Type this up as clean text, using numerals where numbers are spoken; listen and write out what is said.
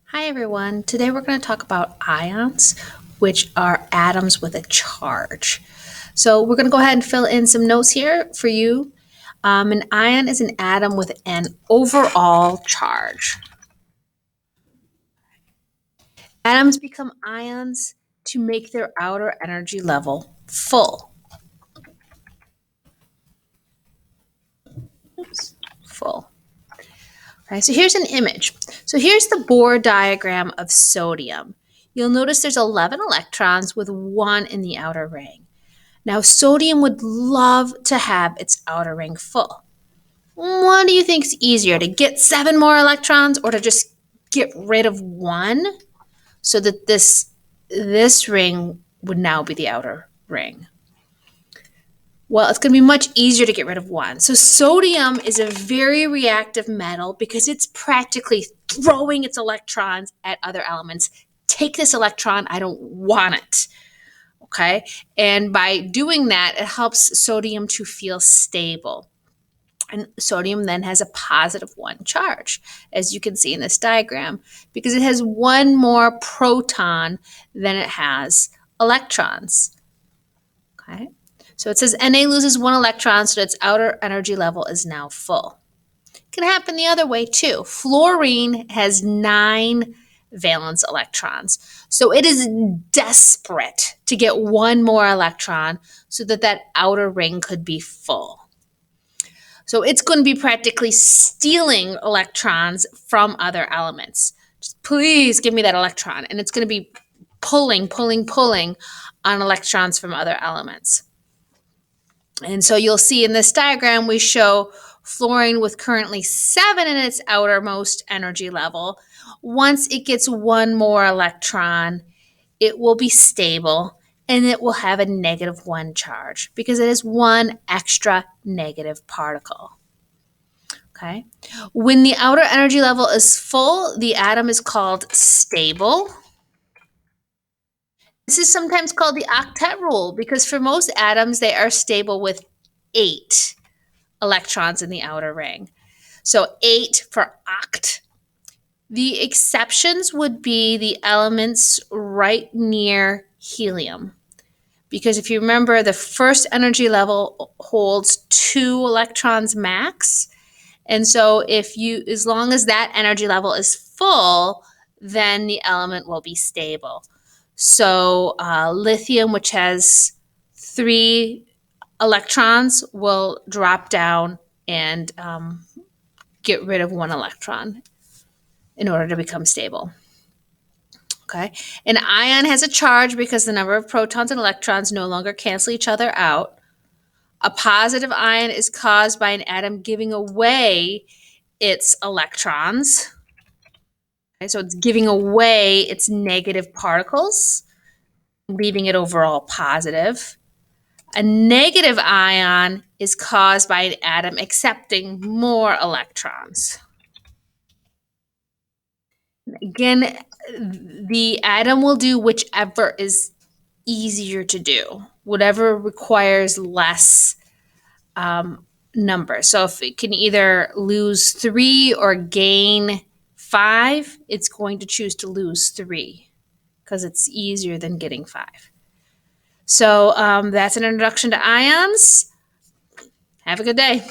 Hi everyone. Today we're going to talk about ions, which are atoms with a charge. So we're going to go ahead and fill in some notes here for you. An ion is an atom with an overall charge. Atoms become ions to make their outer energy level full. Oops, full. Okay, so here's an image. So here's the Bohr diagram of sodium. You'll notice there's 11 electrons with one in the outer ring. Now, sodium would love to have its outer ring full. What do you think is easier, to get 7 more electrons or to just get rid of one so that this ring would now be the outer ring? Well, it's going to be much easier to get rid of one. So sodium is a very reactive metal because it's practically throwing its electrons at other elements. Take this electron, I don't want it. Okay. And by doing that, it helps sodium to feel stable. And sodium then has a positive one charge, as you can see in this diagram, because it has one more proton than it has electrons. Okay. So it says Na loses one electron, so its outer energy level is now full. It can happen the other way too. Fluorine has 9 valence electrons. So it is desperate to get one more electron so that that outer ring could be full. So it's going to be practically stealing electrons from other elements. Just please give me that electron. And it's going to be pulling on electrons from other elements. And so you'll see in this diagram, we show fluorine with currently 7 in its outermost energy level. Once it gets one more electron, it will be stable and it will have a -1 charge because it has one extra negative particle. Okay. When the outer energy level is full, the atom is called stable. This is sometimes called the octet rule because for most atoms, they are stable with 8 electrons in the outer ring. So 8 for oct. The exceptions would be the elements right near helium. Because if you remember, the first energy level holds 2 electrons max. And so as long as that energy level is full, then the element will be stable. So lithium, which has 3 electrons, will drop down and get rid of 1 electron in order to become stable. Okay. An ion has a charge because the number of protons and electrons no longer cancel each other out. A positive ion is caused by an atom giving away its electrons. Okay, so it's giving away its negative particles, leaving it overall positive. A negative ion is caused by an atom accepting more electrons. Again, the atom will do whichever is easier to do, whatever requires less number. So if it can either lose 3 or gain 5, it's going to choose to lose 3 because it's easier than getting 5. So that's an introduction to ions. Have a good day.